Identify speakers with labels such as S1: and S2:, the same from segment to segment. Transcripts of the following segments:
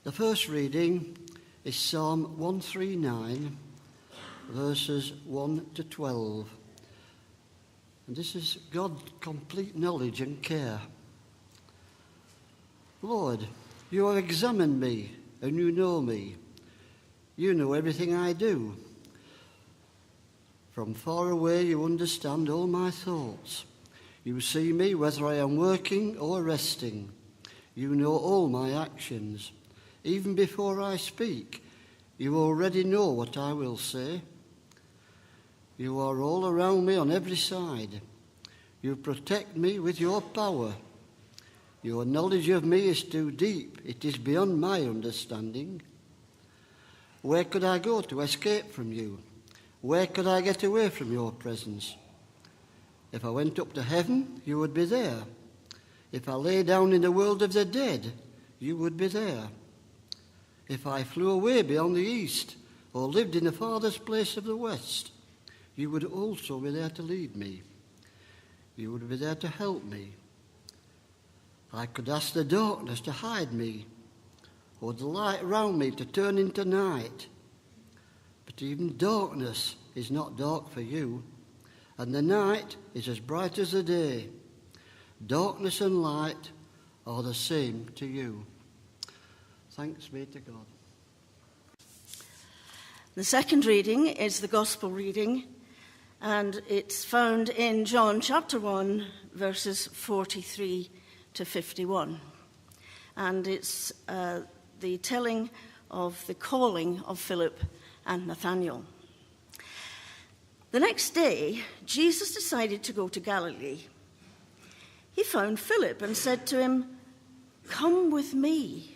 S1: The first reading is Psalm 139, verses 1 to 12. And this is God's complete knowledge and care. Lord, you have examined me, and you know me. You know everything I do. From far away you understand all my thoughts. You see me whether I am working or resting. You know all my actions. Even before I speak, you already know what I will say. You are all around me on every side. You protect me with your power. Your knowledge of me is too deep. It is beyond my understanding. Where could I go to escape from you? Where could I get away from your presence? If I went up to heaven, you would be there. If I lay down in the world of the dead, you would be there. If I flew away beyond the east, or lived in the farthest place of the west, you would also be there to lead me. You would be there to help me. I could ask the darkness to hide me, or the light round me to turn into night. But even darkness is not dark for you, and the night is as bright as the day. Darkness and light are the same to you. Thanks be to God.
S2: The second reading is the Gospel reading, and it's found in John chapter 1, verses 43 to 51. And it's the telling of the calling of Philip and Nathanael. The next day, Jesus decided to go to Galilee. He found Philip and said to him, "Come with me."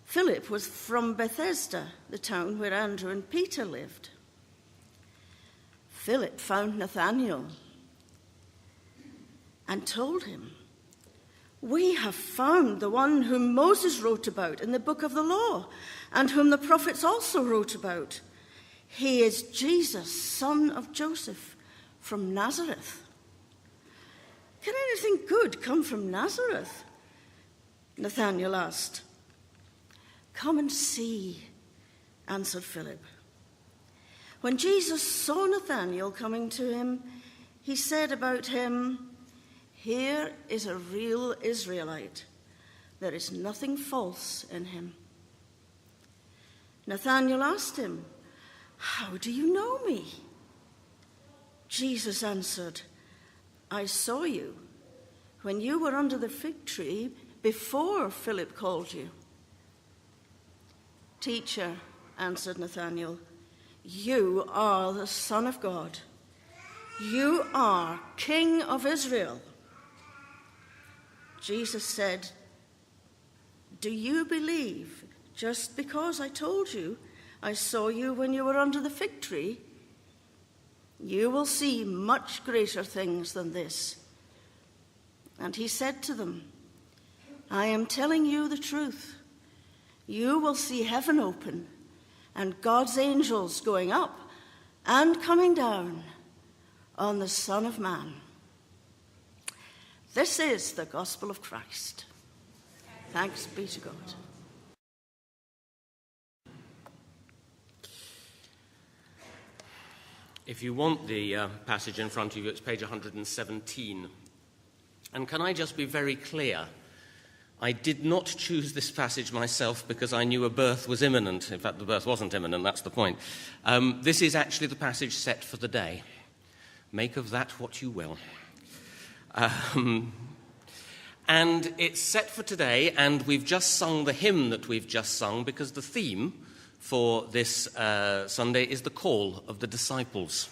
S2: Philip was from Bethsaida, the town where Andrew and Peter lived. Philip found Nathanael and told him, "We have found the one whom Moses wrote about in the book of the law, and whom the prophets also wrote about. He is Jesus, son of Joseph, from Nazareth." "Can anything good come from Nazareth?" Nathanael asked. "Come and see," answered Philip. When Jesus saw Nathanael coming to him, he said about him, "Here is a real Israelite. There is nothing false in him." Nathanael asked him, "How do you know me?" Jesus answered, "I saw you when you were under the fig tree before Philip called you." "Teacher," answered Nathanael, "you are the Son of God. You are King of Israel." Jesus said, "Do you believe just because I told you I saw you when you were under the fig tree? You will see much greater things than this." And he said to them, "I am telling you the truth. You will see heaven open and God's angels going up and coming down on the Son of Man." This is the gospel of Christ. Thanks be to God.
S3: If you want the passage in front of you, it's page 117. And can I just be very clear? I did not choose this passage myself because I knew a birth was imminent. In fact, the birth wasn't imminent, that's the point. This is actually the passage set for the day. Make of that what you will. And it's set for today, and we've just sung the hymn that we've just sung because the theme for this Sunday is the call of the disciples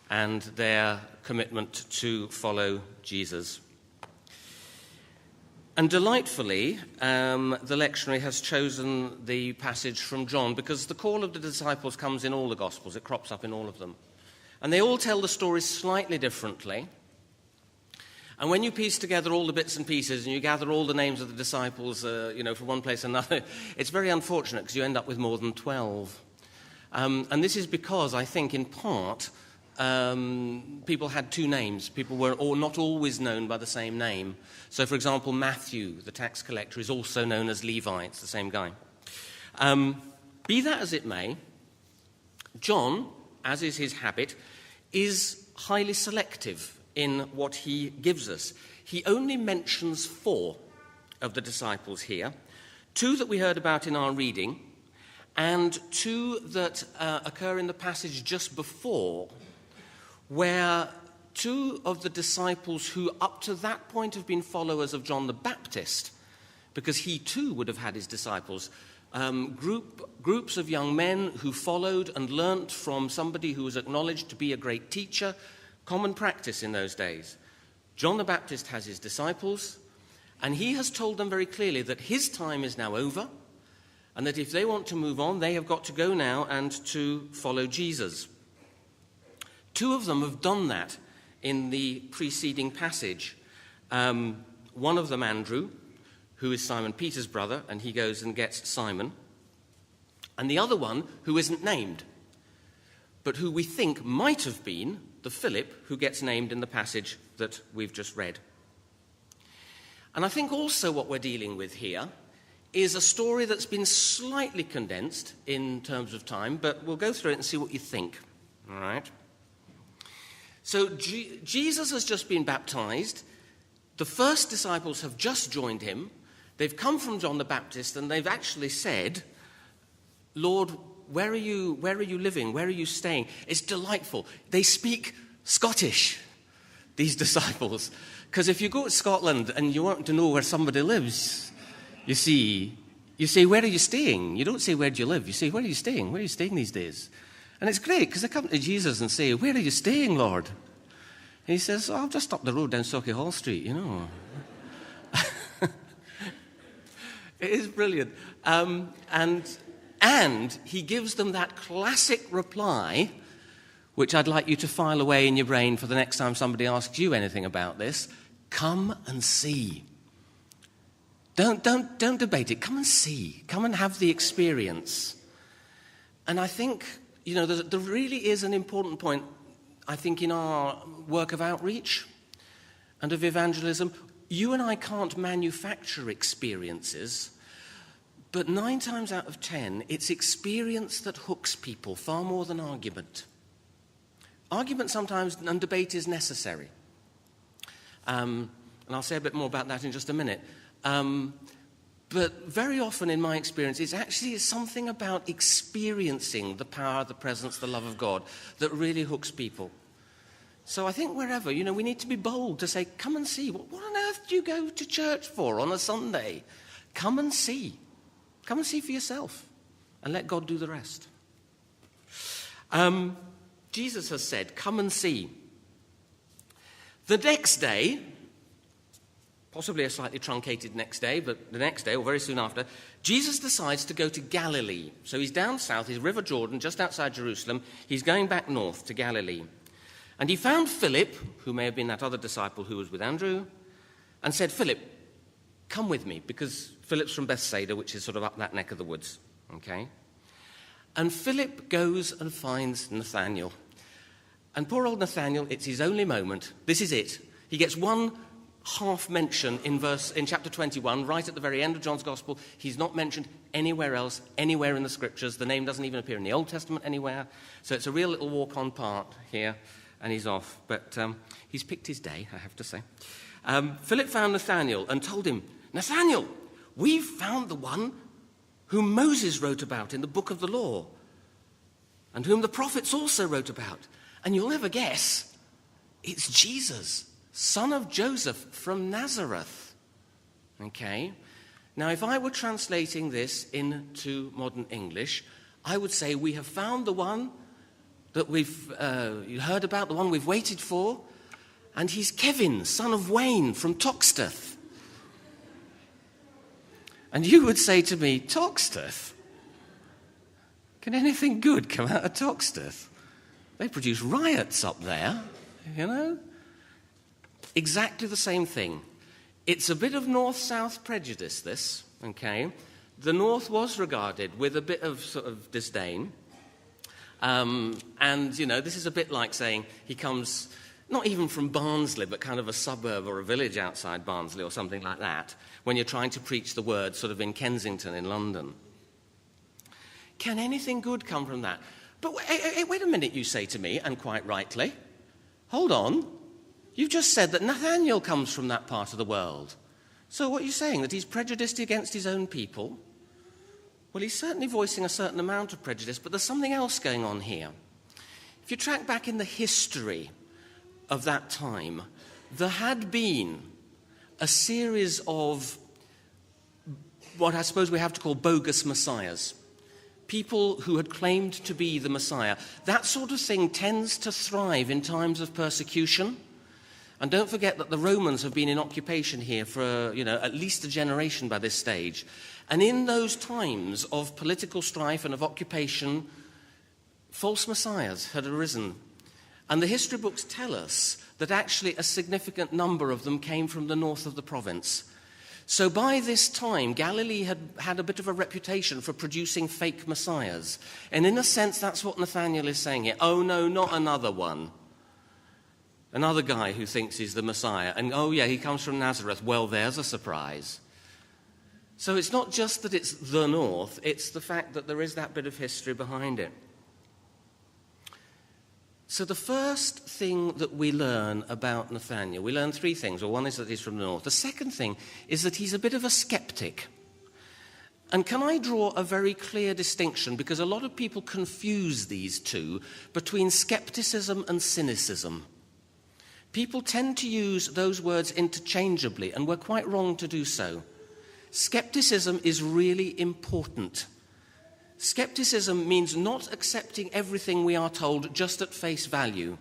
S3: and their commitment to follow Jesus. And delightfully, the lectionary has chosen the passage from John because the call of the disciples comes in all the Gospels. It crops up in all of them. And they all tell the story slightly differently. And when you piece together all the bits and pieces and you gather all the names of the disciples, from one place or another, it's very unfortunate because you end up with more than 12. And this is because, I think, in part, people had two names. People were not always known by the same name. So, for example, Matthew, the tax collector, is also known as Levi. It's the same guy. Be that as it may, John, as is his habit, is highly selective in what he gives us. He only mentions 4 of the disciples here, 2 that we heard about in our reading, and 2 that occur in the passage just before, where 2 of the disciples who up to that point have been followers of John the Baptist, because he too would have had his disciples, groups of young men who followed and learnt from somebody who was acknowledged to be a great teacher, common practice in those days. John the Baptist has his disciples, and he has told them very clearly that his time is now over, and that if they want to move on, they have got to go now and to follow Jesus. 2 of them have done that in the preceding passage. One of them, Andrew, who is Simon Peter's brother, and he goes and gets Simon. And the other one, who isn't named, but who we think might have been the Philip who gets named in the passage that we've just read. And I think also what we're dealing with here is a story that's been slightly condensed in terms of time, but we'll go through it and see what you think. All right? So Jesus has just been baptized. The first disciples have just joined him. They've come from John the Baptist, and they've actually said, Lord, where are you living? Where are you staying? It's delightful. They speak Scottish, these disciples. Because if you go to Scotland and you want to know where somebody lives, you say, where are you staying? You don't say, where do you live? You say, where are you staying? Where are you staying these days? And it's great, because they come to Jesus and say, where are you staying, Lord? And he says, I'm just up the road down Sauchiehall Street, you know. It is brilliant. And he gives them that classic reply, which I'd like you to file away in your brain for the next time somebody asks you anything about this. Come and see. Don't debate it. Come and see. Come and have the experience. And I think, you know, there really is an important point, I think, in our work of outreach and of evangelism. You and I can't manufacture experiences, but 9 times out of 10, it's experience that hooks people far more than argument. Argument sometimes and debate is necessary. And I'll say a bit more about that in just a minute. But very often in my experience, it's actually something about experiencing the power, the presence, the love of God that really hooks people. So I think wherever, you know, we need to be bold to say, come and see. What on earth do you go to church for on a Sunday? Come and see. Come and see for yourself and let God do the rest. Jesus has said, come and see. The next day, possibly a slightly truncated next day, but the next day, or very soon after, Jesus decides to go to Galilee. So he's down south, he's River Jordan, just outside Jerusalem. He's going back north to Galilee. And he found Philip, who may have been that other disciple who was with Andrew, and said, Philip, come with me, because Philip's from Bethsaida, which is sort of up that neck of the woods. Okay? And Philip goes and finds Nathanael. And poor old Nathanael, it's his only moment. This is it. He gets one half mention in chapter 21, right at the very end of John's Gospel. He's not mentioned anywhere else, anywhere in the Scriptures. The name doesn't even appear in the Old Testament anywhere. So it's a real little walk-on part here, and he's off. But he's picked his day, I have to say. Philip found Nathanael and told him, Nathanael, we've found the one whom Moses wrote about in the book of the law, and whom the prophets also wrote about. And you'll never guess, it's Jesus, son of Joseph from Nazareth. Okay? Now, if I were translating this into modern English, I would say we have found the one that we've heard about, the one we've waited for, and he's Kevin, son of Wayne from Toxteth. And you would say to me, Toxteth? Can anything good come out of Toxteth? They produce riots up there, you know? Exactly the same thing. It's a bit of north-south prejudice, this, okay? The north was regarded with a bit of sort of disdain. And, you know, this is a bit like saying he comes not even from Barnsley, but kind of a suburb or a village outside Barnsley or something like that, when you're trying to preach the word sort of in Kensington in London. Can anything good come from that? But wait a minute, you say to me, and quite rightly. Hold on. You've just said that Nathaniel comes from that part of the world. So what are you saying, that he's prejudiced against his own people? Well, he's certainly voicing a certain amount of prejudice, but there's something else going on here. If you track back in the history of that time, there had been a series of what I suppose we have to call bogus messiahs. People who had claimed to be the Messiah. That sort of thing tends to thrive in times of persecution. And don't forget that the Romans have been in occupation here for, at least a generation by this stage. And in those times of political strife and of occupation, false messiahs had arisen. And the history books tell us that actually a significant number of them came from the north of the province. So by this time, Galilee had a bit of a reputation for producing fake messiahs. And in a sense, that's what Nathaniel is saying here. Oh, no, not another one. Another guy who thinks he's the Messiah. And, oh, yeah, he comes from Nazareth. Well, there's a surprise. So it's not just that it's the north. It's the fact that there is that bit of history behind it. So the first thing that we learn about Nathaniel, we learn three things. Well, one is that he's from the north. The second thing is that he's a bit of a skeptic. And can I draw a very clear distinction? Because a lot of people confuse these two between skepticism and cynicism. People tend to use those words interchangeably, and we're quite wrong to do so. Skepticism is really important. Skepticism means not accepting everything we are told just at face value.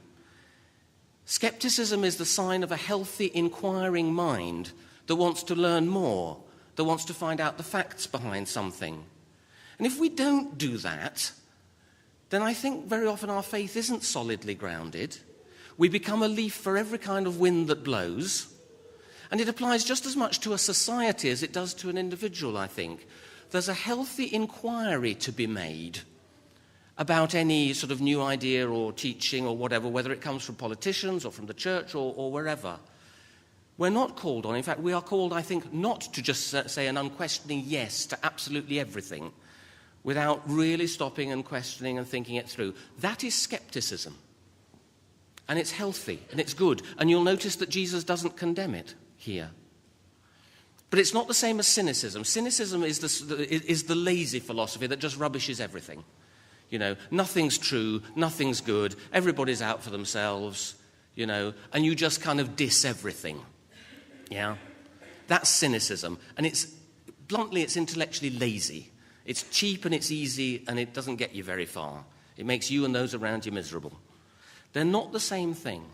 S3: Skepticism is the sign of a healthy, inquiring mind that wants to learn more, that wants to find out the facts behind something. And if we don't do that, then I think very often our faith isn't solidly grounded. We become a leaf for every kind of wind that blows. And it applies just as much to a society as it does to an individual, I think. There's a healthy inquiry to be made about any sort of new idea or teaching or whatever, whether it comes from politicians or from the church or wherever. We're not called on, in fact, we are called, I think, not to just say an unquestioning yes to absolutely everything without really stopping and questioning and thinking it through. That is skepticism. And it's healthy and it's good. And you'll notice that Jesus doesn't condemn it here. But it's not the same as cynicism. Cynicism is the lazy philosophy that just rubbishes everything. Nothing's true, nothing's good, everybody's out for themselves, and you just kind of diss everything. Yeah? That's cynicism. And bluntly, it's intellectually lazy. It's cheap and it's easy and it doesn't get you very far. It makes you and those around you miserable. They're not the same thing.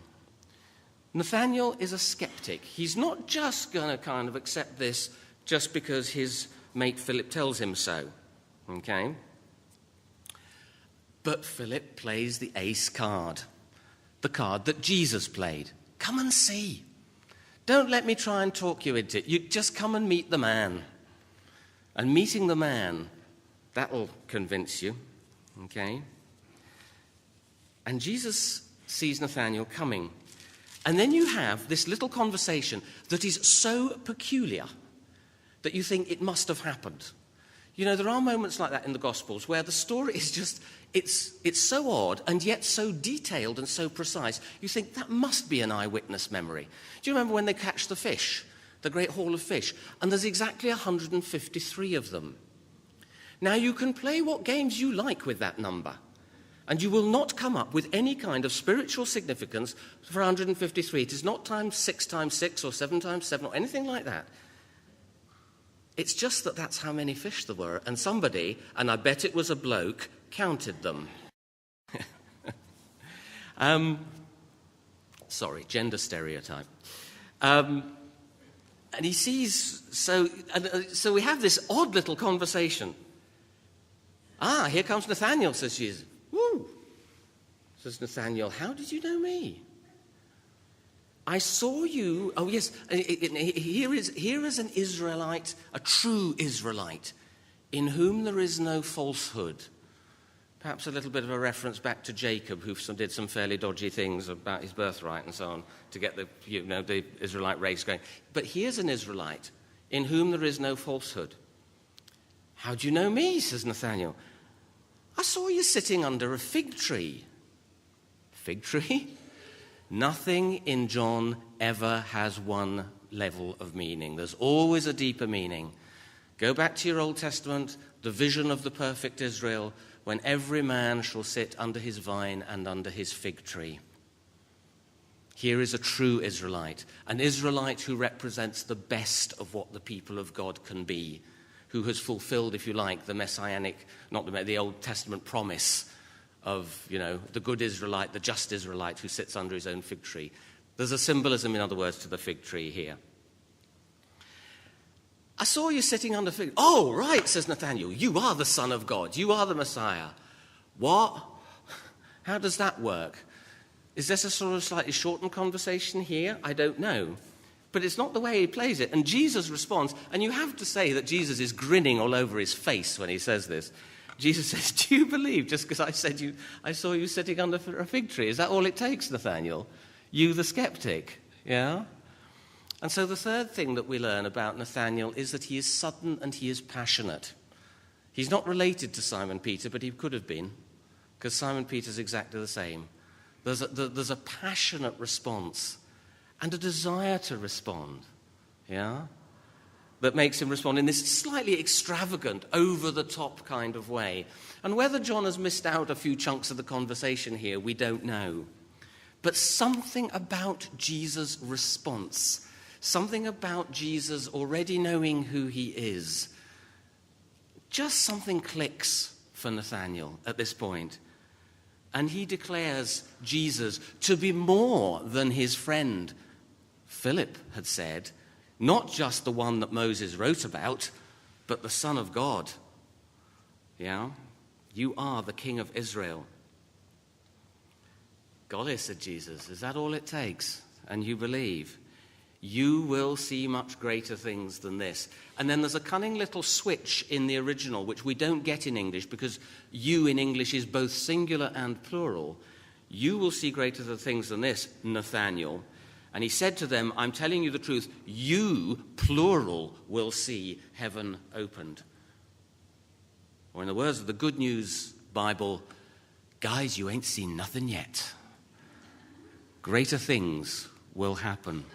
S3: Nathaniel is a skeptic. He's not just going to kind of accept this just because his mate Philip tells him so. Okay? But Philip plays the ace card. The card that Jesus played. Come and see. Don't let me try and talk you into it. You just come and meet the man. And meeting the man, that'll convince you. Okay? And Jesus sees Nathaniel coming. And then you have this little conversation that is so peculiar that you think it must have happened. There are moments like that in the Gospels where the story is just, it's so odd and yet so detailed and so precise. You think that must be an eyewitness memory. Do you remember when they catch the fish, the great haul of fish? And there's exactly 153 of them. Now you can play what games you like with that number. And you will not come up with any kind of spiritual significance for 153. It is not times 6 times 6 or 7 times 7 or anything like that. It's just that that's how many fish there were. And somebody, and I bet it was a bloke, counted them. Sorry, gender stereotype. And he sees, so we have this odd little conversation. Here comes Nathaniel, says Jesus. Woo! Says Nathaniel, how did you know me? I saw you. Oh, yes. Here is an Israelite, a true Israelite, in whom there is no falsehood. Perhaps a little bit of a reference back to Jacob, who did some fairly dodgy things about his birthright and so on to get the Israelite race going. But here's an Israelite in whom there is no falsehood. "How do you know me?" says Nathanael. "I saw you sitting under a fig tree." Fig tree? Nothing in John ever has one level of meaning. There's always a deeper meaning. Go back to your Old Testament, the vision of the perfect Israel, when every man shall sit under his vine and under his fig tree. Here is a true Israelite, an Israelite who represents the best of what the people of God can be, who has fulfilled, if you like, the messianic, the Old Testament promise of, the good Israelite, the just Israelite who sits under his own fig tree. There's a symbolism, in other words, to the fig tree here. "I saw you sitting under fig." "Oh, right," says Nathanael. "You are the Son of God. You are the Messiah." "What? How does that work?" Is this a sort of slightly shortened conversation here? I don't know. But it's not the way he plays it. And Jesus responds, and you have to say that Jesus is grinning all over his face when he says this. Jesus says, "Do you believe just because I saw you sitting under a fig tree? Is that all it takes, Nathanael? You the skeptic?" Yeah? And so the third thing that we learn about Nathanael is that he is sudden and he is passionate. He's not related to Simon Peter, but he could have been, because Simon Peter's exactly the same. There's a passionate response and a desire to respond, yeah, that makes him respond in this slightly extravagant, over-the-top kind of way. And whether John has missed out a few chunks of the conversation here, we don't know. But something about Jesus' response, something about Jesus already knowing who he is, just something clicks for Nathanael at this point. And he declares Jesus to be more than his friend Philip had said, not just the one that Moses wrote about, but the Son of God. Yeah? "You are the King of Israel." "Golly," said Jesus, "is that all it takes? And you believe? You will see much greater things than this." And then there's a cunning little switch in the original, which we don't get in English, because "you" in English is both singular and plural. "You will see greater things than this, Nathanael." And he said to them, "I'm telling you the truth, you, plural, will see heaven opened." Or in the words of the Good News Bible, "Guys, you ain't seen nothing yet. Greater things will happen."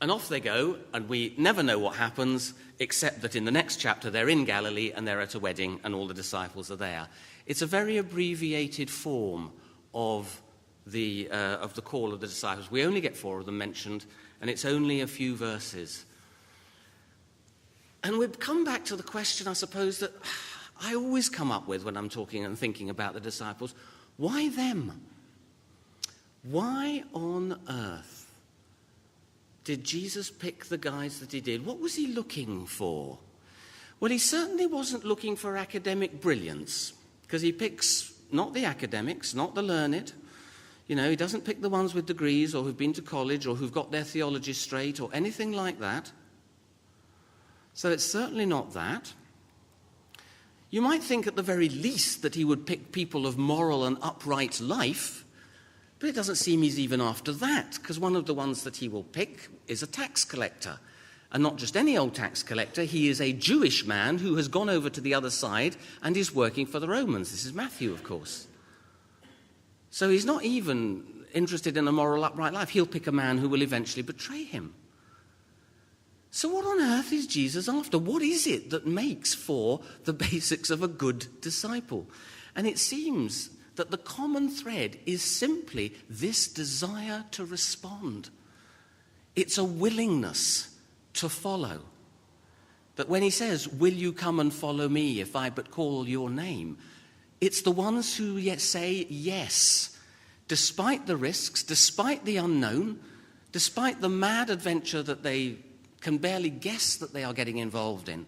S3: And off they go, and we never know what happens, except that in the next chapter they're in Galilee and they're at a wedding and all the disciples are there. It's a very abbreviated form of the call of the disciples. We only get 4 of them mentioned, and it's only a few verses. And we've come back to the question, I suppose, that I always come up with when I'm talking and thinking about the disciples. Why them? Why on earth did Jesus pick the guys that he did? What was he looking for? Well, he certainly wasn't looking for academic brilliance, because he picks not the academics, not the learned. He doesn't pick the ones with degrees or who've been to college or who've got their theology straight or anything like that. So it's certainly not that. You might think at the very least that he would pick people of moral and upright life, but it doesn't seem he's even after that, because one of the ones that he will pick is a tax collector. And not just any old tax collector, he is a Jewish man who has gone over to the other side and is working for the Romans. This is Matthew, of course. So he's not even interested in a moral, upright life. He'll pick a man who will eventually betray him. So what on earth is Jesus after? What is it that makes for the basics of a good disciple? And it seems that the common thread is simply this desire to respond. It's a willingness to follow. That when he says, "Will you come and follow me if I but call your name?" It's the ones who yet say yes, despite the risks, despite the unknown, despite the mad adventure that they can barely guess that they are getting involved in.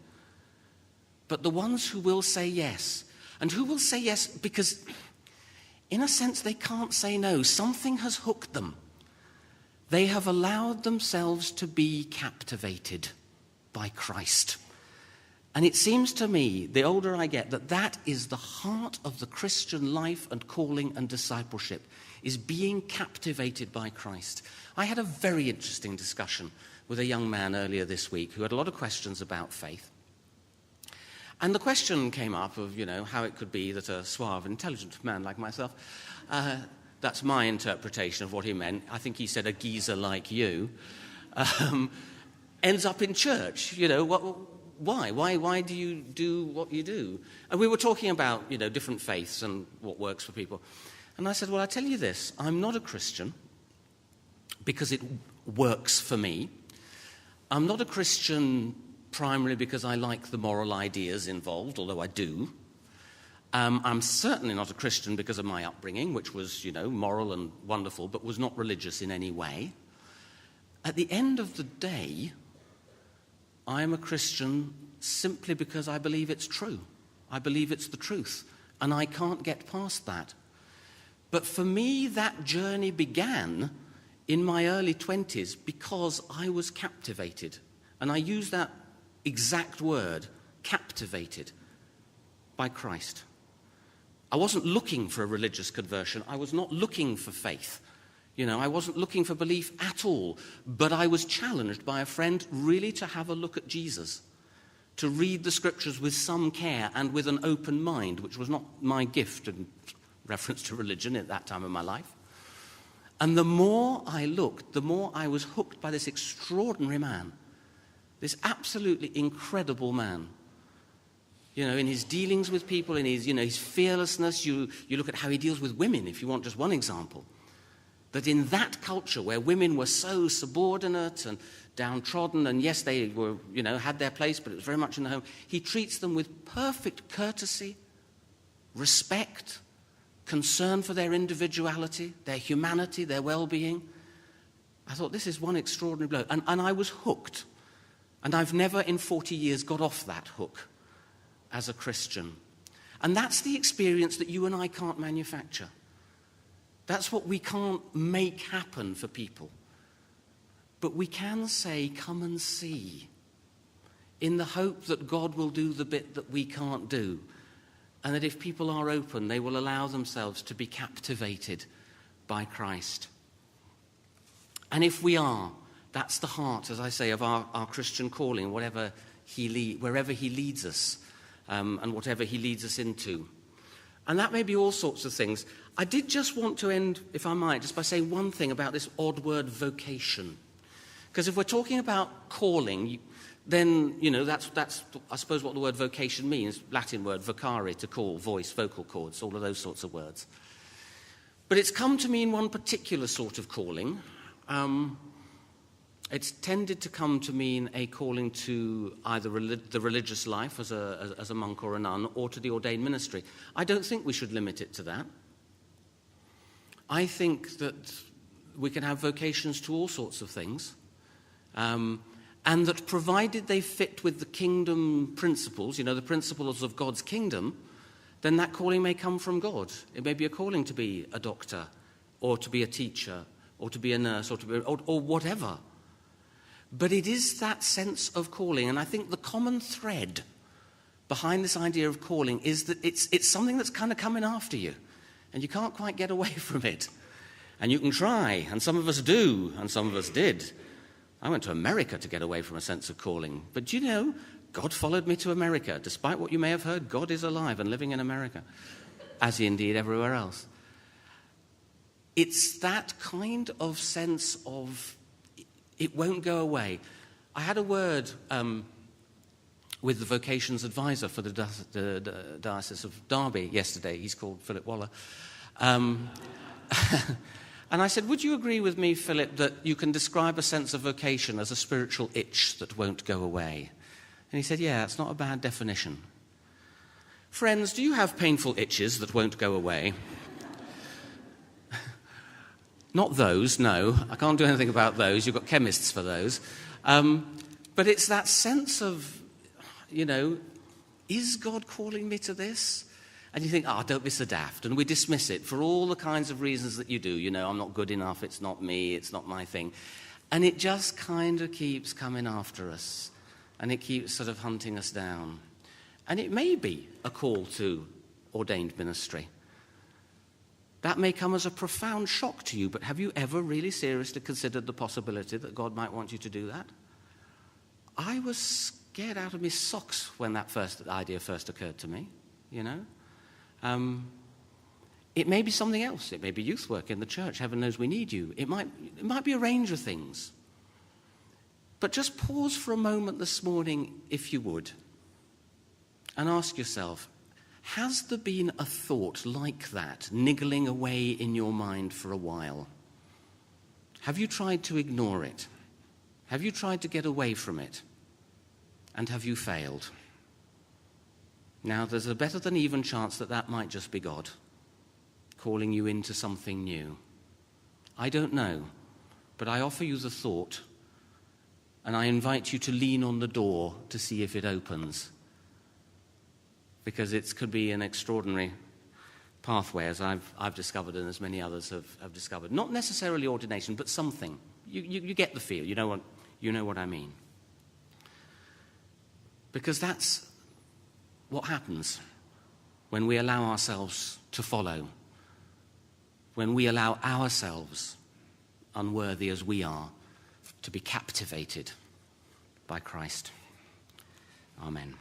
S3: But the ones who will say yes, and who will say yes because, in a sense, they can't say no. Something has hooked them. They have allowed themselves to be captivated by Christ. And it seems to me, the older I get, that is the heart of the Christian life and calling and discipleship, is being captivated by Christ. I had a very interesting discussion with a young man earlier this week who had a lot of questions about faith. And the question came up of, how it could be that a suave, intelligent man like myself, that's my interpretation of what he meant, I think he said a geezer like you, ends up in church. Why? Why do you do what you do? And we were talking about, different faiths and what works for people. And I said, well, I tell you this, I'm not a Christian because it works for me. I'm not a Christian primarily because I like the moral ideas involved, although I do. I'm certainly not a Christian because of my upbringing, which was, moral and wonderful, but was not religious in any way. At the end of the day, I am a Christian simply because I believe it's true. I believe it's the truth, and I can't get past that. But for me, that journey began in my early 20s because I was captivated. And I use that exact word, captivated, by Christ. I wasn't looking for a religious conversion. I was not looking for faith. I wasn't looking for belief at all. But I was challenged by a friend really to have a look at Jesus, to read the scriptures with some care and with an open mind, which was not my gift in reference to religion at that time of my life. And the more I looked, the more I was hooked by this extraordinary man, this absolutely incredible man. In his dealings with people, in his fearlessness, you look at how he deals with women, if you want just one example. That in that culture where women were so subordinate and downtrodden, and yes, they were, had their place, but it was very much in the home, he treats them with perfect courtesy, respect, concern for their individuality, their humanity, their well-being. I thought, this is one extraordinary bloke. And I was hooked. And I've never in 40 years got off that hook as a Christian. And that's the experience that you and I can't manufacture. That's what we can't make happen for people. But we can say, come and see, in the hope that God will do the bit that we can't do. And that if people are open, they will allow themselves to be captivated by Christ. And if we are, that's the heart, as I say, of our Christian calling, wherever he leads us, and whatever he leads us into. And that may be all sorts of things. I did just want to end, if I might, just by saying one thing about this odd word vocation. Because if we're talking about calling, then, that's I suppose what the word vocation means. Latin word vocare, to call, voice, vocal cords, all of those sorts of words. But it's come to mean one particular sort of calling. It's tended to come to mean a calling to either the religious life as a monk or a nun, or to the ordained ministry. I don't think we should limit it to that. I think that we can have vocations to all sorts of things. And that provided they fit with the kingdom principles, the principles of God's kingdom, then that calling may come from God. It may be a calling to be a doctor, or to be a teacher, or to be a nurse, or whatever. But it is that sense of calling, and I think the common thread behind this idea of calling is that it's something that's kind of coming after you, and you can't quite get away from it. And you can try, and some of us do, and some of us did. I went to America to get away from a sense of calling. But God followed me to America. Despite what you may have heard, God is alive and living in America, as he indeed everywhere else. It's that kind of sense of it won't go away. I had a word with the vocations advisor for the Diocese of Derby yesterday. He's called Philip Waller. And I said, would you agree with me, Philip, that you can describe a sense of vocation as a spiritual itch that won't go away? And he said, yeah, it's not a bad definition. Friends, do you have painful itches that won't go away? Not those, no. I can't do anything about those. You've got chemists for those. But it's that sense of, is God calling me to this? And you think, don't be so daft. And we dismiss it for all the kinds of reasons that you do. I'm not good enough, it's not me, it's not my thing. And it just kind of keeps coming after us. and it keeps sort of hunting us down. And it may be a call to ordained ministry. That may come as a profound shock to you, but have you ever really seriously considered the possibility that God might want you to do that? I was scared out of my socks when that idea first occurred to me, you know. It may be something else. It may be youth work in the church. Heaven knows we need you. It might be a range of things. But just pause for a moment this morning, if you would, and ask yourself, has there been a thought like that niggling away in your mind for a while? Have you tried to ignore it? Have you tried to get away from it? And have you failed? Now, there's a better than even chance that that might just be God calling you into something new. I don't know, but I offer you the thought, and I invite you to lean on the door to see if it opens, because it could be an extraordinary pathway, as I've discovered and as many others have discovered. Not necessarily ordination, but something. You get the feel. You know what I mean. Because that's what happens when we allow ourselves to follow, when we allow ourselves, unworthy as we are, to be captivated by Christ. Amen.